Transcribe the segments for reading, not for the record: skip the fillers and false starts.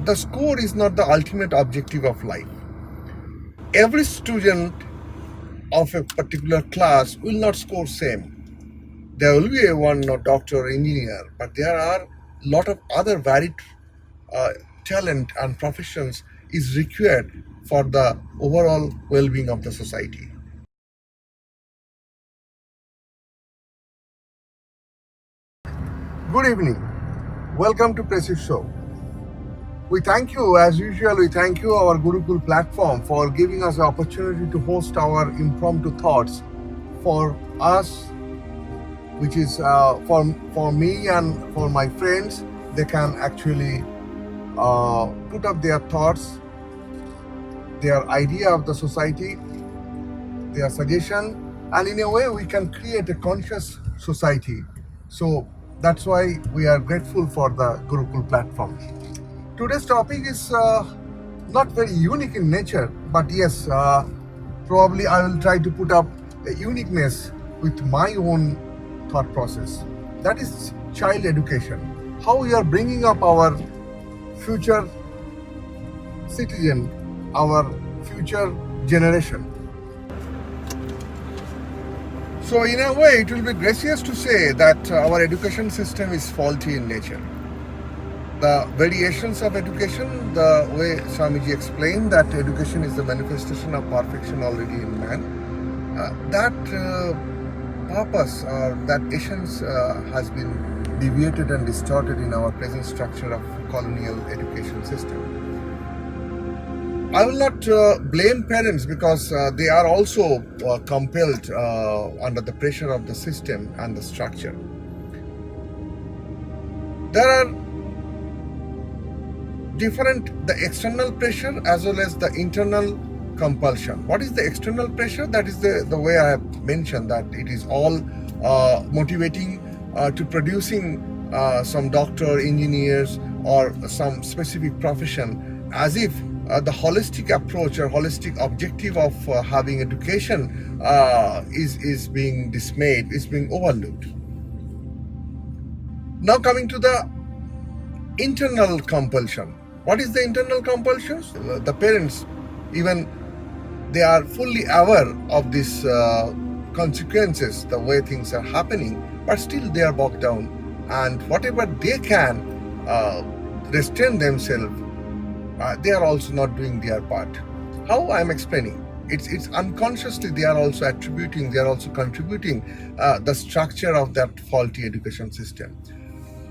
the score is not the ultimate objective of life. Every student of a particular class will not score same. There will be a one doctor or engineer, but there are a lot of other varied talent and professions is required for the overall well-being of the society. Good evening. Welcome to Prasenjit Show. We thank you, as usual, we thank you, our Gurukul platform, for giving us the opportunity to host our impromptu thoughts for us, which is for me and for my friends. They can actually put up their thoughts, their idea of the society, their suggestion, and in a way we can create a conscious society. So that's why we are grateful for the Gurukul platform. Today's topic is not very unique in nature, but yes, probably I will try to put up a uniqueness with my own thought process. That is child education. How we are bringing up our future citizen, our future generation. So in a way, it will be gracious to say that our education system is faulty in nature. The variations of education, the way Swamiji explained that education is the manifestation of perfection already in man, that purpose or that essence has been deviated and distorted in our present structure of colonial education system. I will not blame parents because they are also compelled under the pressure of the system and the structure. There are different, the external pressure as well as the internal compulsion. What is the external pressure? That is the way I have mentioned, that it is all motivating to producing some doctor, engineers, or some specific profession, as if the holistic approach or holistic objective of having education is being dismayed, is being overlooked. Now coming to the internal compulsion. What is the internal compulsion? The parents, even they are fully aware of these consequences, the way things are happening, but still they are bogged down, and whatever they can restrain themselves, they are also not doing their part. How I am explaining? It's unconsciously they are also attributing, they are also contributing the structure of that faulty education system.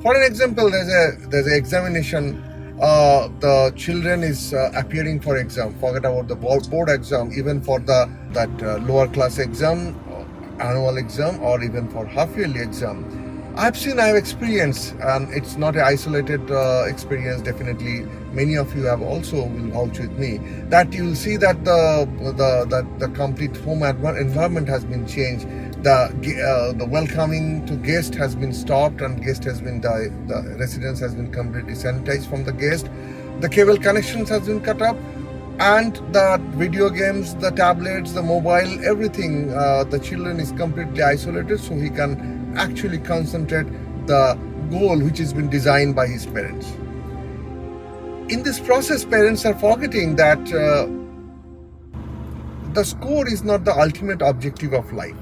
For an example, there's an examination. The children is appearing for exam. Forget about the board exam, even for that lower class exam, annual exam, or even for half yearly exam. I have experienced, and it's not an isolated experience. Definitely, many of you have also will vouch with me that you will see that the complete home environment has been changed. The welcoming to guest has been stopped, and the residence has been completely sanitized from the guest. The cable connections has been cut up, and the video games, the tablets, the mobile, everything. The children is completely isolated, so he can actually concentrate the goal which has been designed by his parents. In this process, parents are forgetting that the score is not the ultimate objective of life.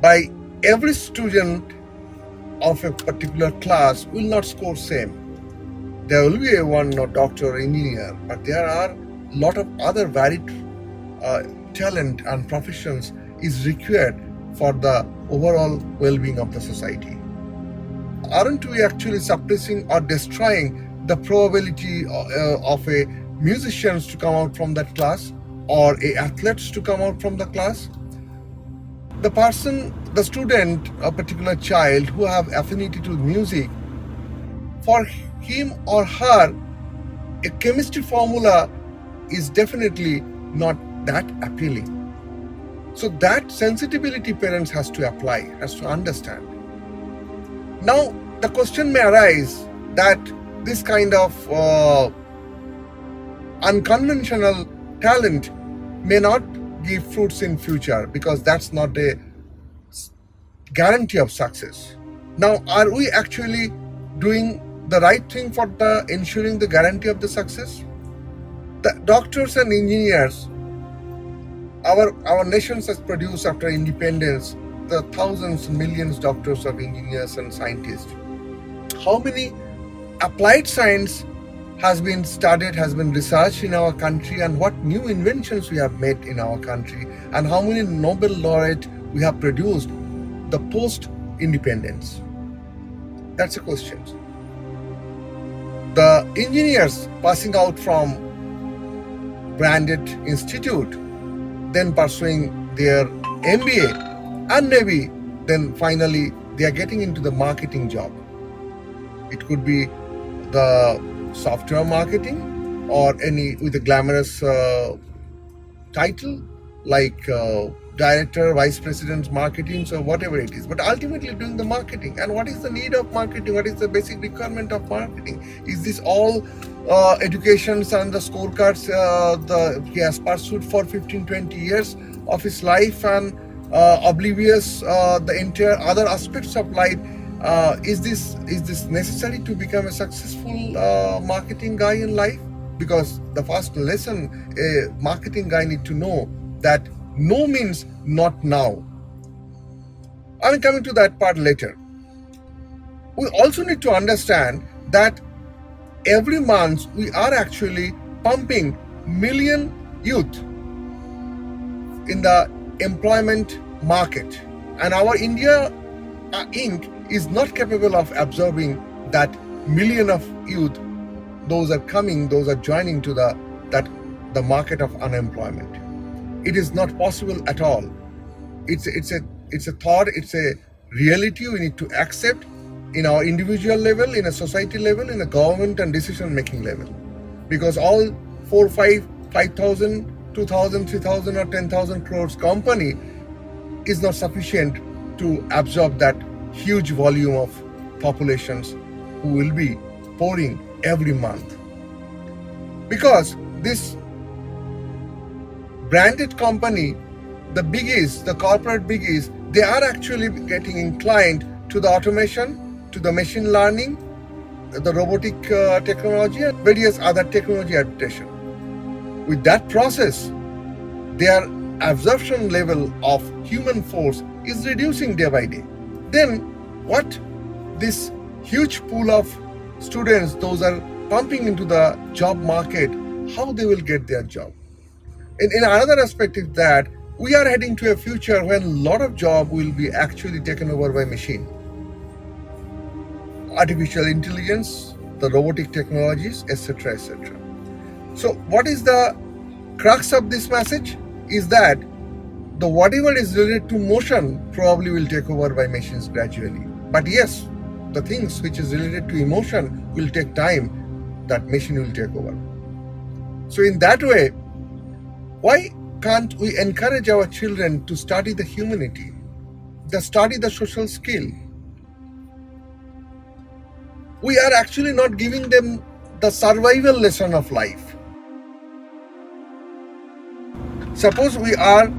By every student of a particular class will not score same. There will be a one doctor or engineer, but there are a lot of other varied talent and professions is required for the overall well-being of the society. Aren't we actually suppressing or destroying the probability of a musicians to come out from that class, or a athletes to come out from the class? The student, a particular child who have affinity to music, for him or her, a chemistry formula is definitely not that appealing. So that sensitivity parents has to apply, has to understand. Now the question may arise that this kind of unconventional talent may not give fruits in future, because that's not a guarantee of success. Now, are we actually doing the right thing for the ensuring the guarantee of the success? The doctors and engineers, our nations has produced after independence the thousands, millions doctors of engineers and scientists. How many applied science has been studied, has been researched in our country, and what new inventions we have made in our country, and how many Nobel laureate we have produced the post-independence? That's a question. The engineers passing out from branded institute, then pursuing their MBA, and maybe then finally they are getting into the marketing job. It could be the software marketing or any with a glamorous title like director, vice president marketing, so whatever it is, but ultimately doing the marketing. And what is the need of marketing? What is the basic requirement of marketing? Is this all educations and the scorecards he has pursued for 15-20 years of his life and oblivious the entire other aspects of life? Is this necessary to become a successful marketing guy in life? Because the first lesson a marketing guy need to know that no means not now. I'm coming to that part later. We also need to understand that every month we are actually pumping million youth in the employment market, and our India Inc. is not capable of absorbing that million of youth. Those are coming, those are joining to the market of unemployment. It is not possible at all. It's a thought, it's a reality we need to accept in our individual level, in a society level, in a government and decision making level. Because all 5,000, 2,000, 3,000 or 10,000 crores company is not sufficient to absorb that huge volume of populations who will be pouring every month. Because this branded company, the biggies, the corporate biggies, they are actually getting inclined to the automation, to the machine learning, the robotic technology, and various other technology adaptation. With that process, their absorption level of human force is reducing day by day. Then what this huge pool of students, those are pumping into the job market, how they will get their job? In another aspect is that we are heading to a future when a lot of job will be actually taken over by machine. Artificial intelligence, the robotic technologies, etc., etc. So what is the crux of this message? Is that the whatever is related to motion probably will take over by machines gradually. But yes, the things which is related to emotion will take time, that machine will take over. So in that way, why can't we encourage our children to study the humanity, to study the social skill? We are actually not giving them the survival lesson of life. Suppose we are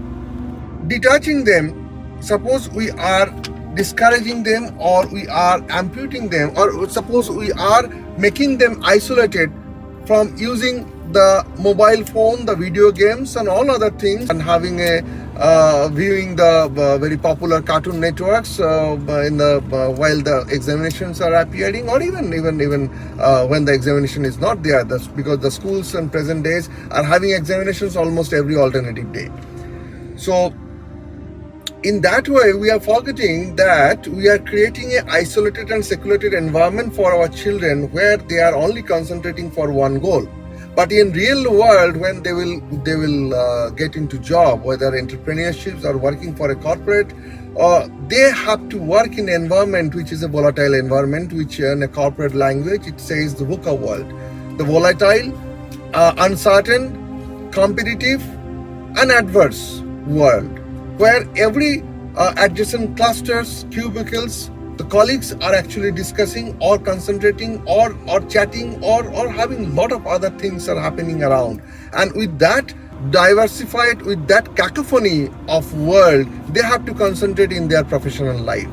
detaching them, suppose we are discouraging them, or we are amputing them, or suppose we are making them isolated from using the mobile phone, the video games and all other things, and having a viewing the very popular cartoon networks in the while the examinations are appearing, or even when the examination is not there. That's because the schools in present days are having examinations almost every alternative day. So in that way, we are forgetting that we are creating an isolated and secluded environment for our children where they are only concentrating for one goal. But in real world, when they will get into job, whether entrepreneurships or working for a corporate, they have to work in an environment which is a volatile environment, which in a corporate language it says the VUCA world, the volatile, uncertain, competitive, and adverse world, where every adjacent clusters, cubicles, the colleagues are actually discussing or concentrating or chatting or having a lot of other things are happening around. And with that diversified, with that cacophony of world, they have to concentrate in their professional life.